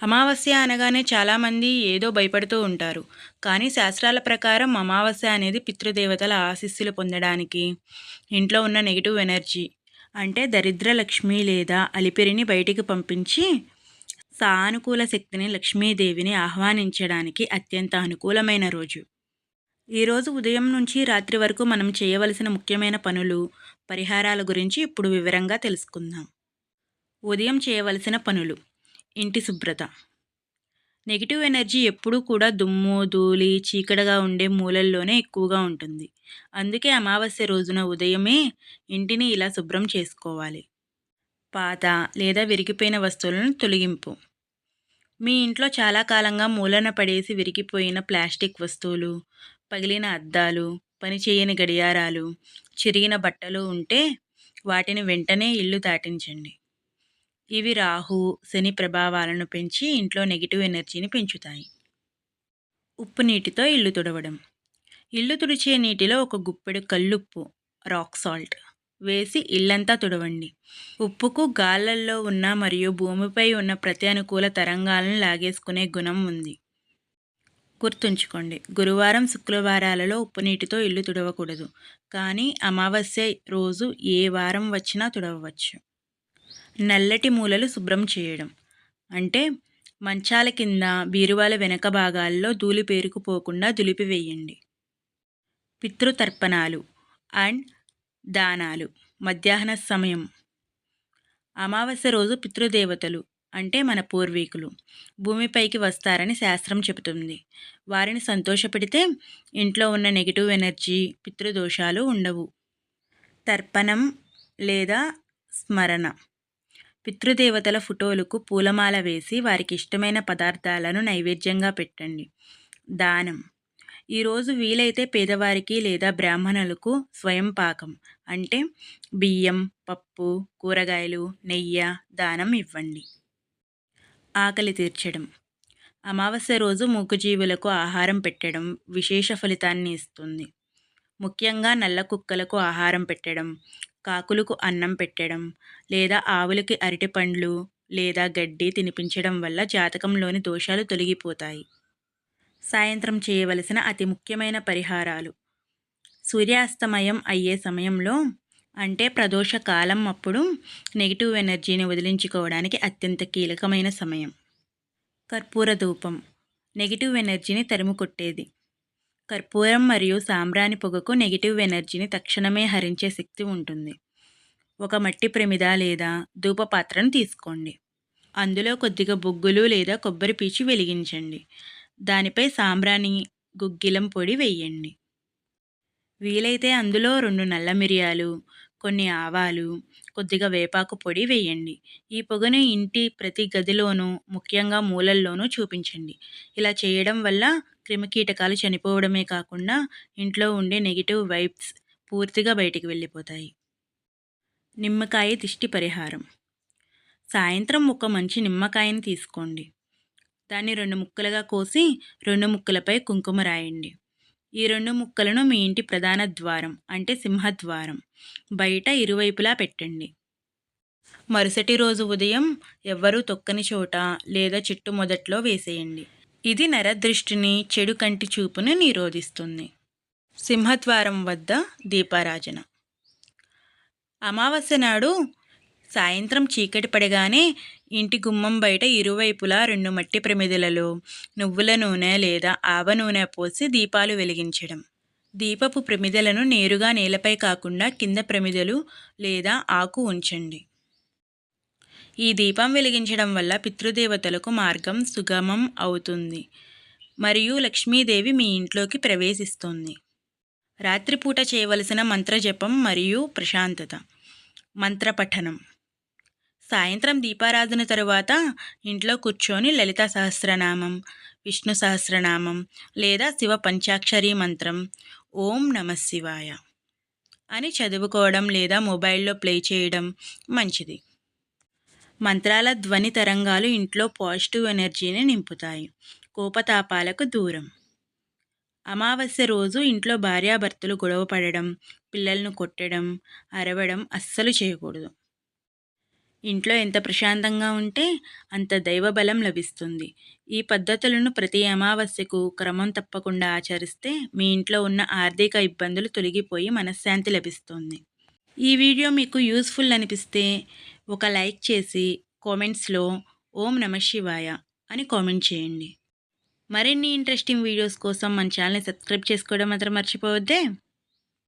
అమావాస్య అనగానే చాలామంది ఏదో భయపడుతూ ఉంటారు. కానీ శాస్త్రాల ప్రకారం అమావాస్య అనేది పితృదేవతల ఆశీస్సులు పొందడానికి, ఇంట్లో ఉన్న నెగెటివ్ ఎనర్జీ అంటే దరిద్ర లక్ష్మి లేదా అలిపిరిని బయటికి పంపించి, సానుకూల శక్తిని లక్ష్మీదేవిని ఆహ్వానించడానికి అత్యంత అనుకూలమైన రోజు. ఈరోజు ఉదయం నుంచి రాత్రి వరకు మనం చేయవలసిన ముఖ్యమైన పనులు, పరిహారాల గురించి ఇప్పుడు వివరంగా తెలుసుకుందాం. ఉదయం చేయవలసిన పనులు: ఇంటి శుభ్రత. నెగిటివ్ ఎనర్జీ ఎప్పుడూ కూడా దుమ్ము, ధూళి, చీకటిగా ఉండే మూలల్లోనే ఎక్కువగా ఉంటుంది. అందుకే అమావాస్య రోజున ఉదయమే ఇంటిని ఇలా శుభ్రం చేసుకోవాలి. పాత లేదా విరిగిపోయిన వస్తువులను తొలగింపు. మీ ఇంట్లో చాలా కాలంగా మూలన పడేసి విరిగిపోయిన ప్లాస్టిక్ వస్తువులు, పగిలిన అద్దాలు, పనిచేయని గడియారాలు, చిరిగిన బట్టలు ఉంటే వాటిని వెంటనే ఇల్లు దాటించండి. ఇవి రాహు, శని ప్రభావాలను పెంచి ఇంట్లో నెగిటివ్ ఎనర్జీని పెంచుతాయి. ఉప్పు నీటితో ఇల్లు తుడవడం. ఇల్లు తుడిచే నీటిలో ఒక గుప్పెడు కల్లుప్పు, రాక్ సాల్ట్ వేసి ఇల్లంతా తుడవండి. ఉప్పుకు గాళ్ళల్లో ఉన్న మరియు భూమిపై ఉన్న ప్రతి అనుకూల తరంగాలను లాగేసుకునే గుణం ఉంది. గుర్తుంచుకోండి, గురువారం, శుక్రవారాలలో ఉప్పు నీటితో ఇల్లు తుడవకూడదు. కానీ అమావాస్య రోజు ఏ వారం వచ్చినా తుడవవచ్చు. నల్లటి మూలలు శుభ్రం చేయడం అంటే మంచాల కింద, బీరువాల వెనక భాగాల్లో ధూళి పేరుకుపోకుండా దులిపివేయండి. పితృతర్పణాలు అండ్ దానాలు. మధ్యాహ్న సమయం. అమావాస్య రోజు పితృదేవతలు అంటే మన పూర్వీకులు భూమిపైకి వస్తారని శాస్త్రం చెబుతుంది. వారిని సంతోషపెడితే ఇంట్లో ఉన్న నెగిటివ్ ఎనర్జీ, పితృదోషాలు ఉండవు. తర్పణం లేదా స్మరణ. పితృదేవతల ఫోటోలకు పూలమాల వేసి వారికి ఇష్టమైన పదార్థాలను నైవేద్యంగా పెట్టండి. దానం. ఈరోజు వీలైతే పేదవారికి లేదా బ్రాహ్మణులకు స్వయం పాకం అంటే బియ్యం, పప్పు, కూరగాయలు, నెయ్యి దానం ఇవ్వండి. ఆకలి తీర్చడం. అమావాస్య రోజు మూగజీవులకు ఆహారం పెట్టడం విశేష ఫలితాన్ని ఇస్తుంది. ముఖ్యంగా నల్ల కుక్కలకు ఆహారం పెట్టడం, కాకులకు అన్నం పెట్టడం లేదా ఆవులకి అరటిపండ్లు లేదా గడ్డి తినిపించడం వల్ల జాతకంలోని దోషాలు తొలగిపోతాయి. సాయంత్రం చేయవలసిన అతి ముఖ్యమైన పరిహారాలు: సూర్యాస్తమయం అయ్యే సమయంలో అంటే ప్రదోష కాలం అప్పుడు నెగిటివ్ ఎనర్జీని వదిలించుకోవడానికి అత్యంత కీలకమైన సమయం. కర్పూర ధూపం నెగిటివ్ ఎనర్జీని తరిమికొట్టేది. కర్పూరం మరియు సాంబ్రాణి పొగకు నెగిటివ్ ఎనర్జీని తక్షణమే హరించే శక్తి ఉంటుంది. ఒక మట్టి ప్రమిద లేదా ధూప పాత్రను తీసుకోండి. అందులో కొద్దిగా బొగ్గులు లేదా కొబ్బరి పీచు వెలిగించండి. దానిపై సాంబ్రాణి, గుగ్గిలం పొడి వేయండి. వీలైతే అందులో 2 నల్ల మిరియాలు, కొన్ని ఆవాలు, కొద్దిగా వేపాకు పొడి వేయండి. ఈ పొగను ఇంటి ప్రతి గదిలోనూ, ముఖ్యంగా మూలల్లోనూ చూపించండి. ఇలా చేయడం వల్ల క్రిమికీటకాలు చనిపోవడమే కాకుండా ఇంట్లో ఉండే నెగిటివ్ వైబ్స్ పూర్తిగా బయటికి వెళ్ళిపోతాయి. నిమ్మకాయ దిష్టి పరిహారం. సాయంత్రం ఒక మంచి నిమ్మకాయని తీసుకోండి. దాన్ని 2 ముక్కలుగా కోసి 2 ముక్కలపై కుంకుమ రాయండి. ఈ 2 ముక్కలను మీ ఇంటి ప్రధాన ద్వారం అంటే సింహద్వారం బయట ఇరువైపులా పెట్టండి. మరుసటి రోజు ఉదయం ఎవ్వరూ తొక్కని చోట లేదా చెట్టు మొదట్లో వేసేయండి. ఇది నరదృష్టిని, చెడు కంటి చూపును నిరోధిస్తుంది. సింహద్వారం వద్ద దీపారాజన. అమావాస్య నాడు సాయంత్రం చీకటి పడగానే ఇంటి గుమ్మం బయట ఇరువైపులా 2 మట్టి ప్రమిదలలో నువ్వుల నూనె లేదా ఆవ నూనె పోసి దీపాలు వెలిగించడం. దీపపు ప్రమిదలను నేరుగా నేలపై కాకుండా కింద ప్రమిదలు లేదా ఆకు ఉంచండి. ఈ దీపం వెలిగించడం వల్ల పితృదేవతలకు మార్గం సుగమం అవుతుంది మరియు లక్ష్మీదేవి మీ ఇంట్లోకి ప్రవేశిస్తుంది. రాత్రిపూట చేయవలసిన మంత్రజపం మరియు ప్రశాంతత. మంత్రపఠనం. సాయంత్రం దీపారాధన తరువాత ఇంట్లో కూర్చొని లలిత సహస్రనామం, విష్ణు సహస్రనామం లేదా శివ పంచాక్షరి మంత్రం ఓం నమః శివాయ అని చదువుకోవడం లేదా మొబైల్లో ప్లే చేయడం మంచిది. మంత్రాల ధ్వని తరంగాలు ఇంట్లో పాజిటివ్ ఎనర్జీని నింపుతాయి. కోపతాపాలకు దూరం. అమావాస్య రోజు ఇంట్లో భార్యాభర్తలు గొడవ పడడం, పిల్లలను కొట్టడం, అరవడం అస్సలు చేయకూడదు. ఇంట్లో ఎంత ప్రశాంతంగా ఉంటే అంత దైవబలం లభిస్తుంది. ఈ పద్ధతులను ప్రతి అమావాస్యకు క్రమం తప్పకుండా ఆచరిస్తే మీ ఇంట్లో ఉన్న ఆర్థిక ఇబ్బందులు తొలగిపోయి మనశ్శాంతి లభిస్తుంది. ఈ వీడియో మీకు యూస్ఫుల్ అనిపిస్తే ఒక లైక్ చేసి కామెంట్స్లో ఓం నమ శివాయ అని కామెంట్ చేయండి. మరిన్ని ఇంట్రెస్టింగ్ వీడియోస్ కోసం మన ఛానల్ని సబ్స్క్రైబ్ చేసుకోవడం మాత్రం మర్చిపోవద్దే.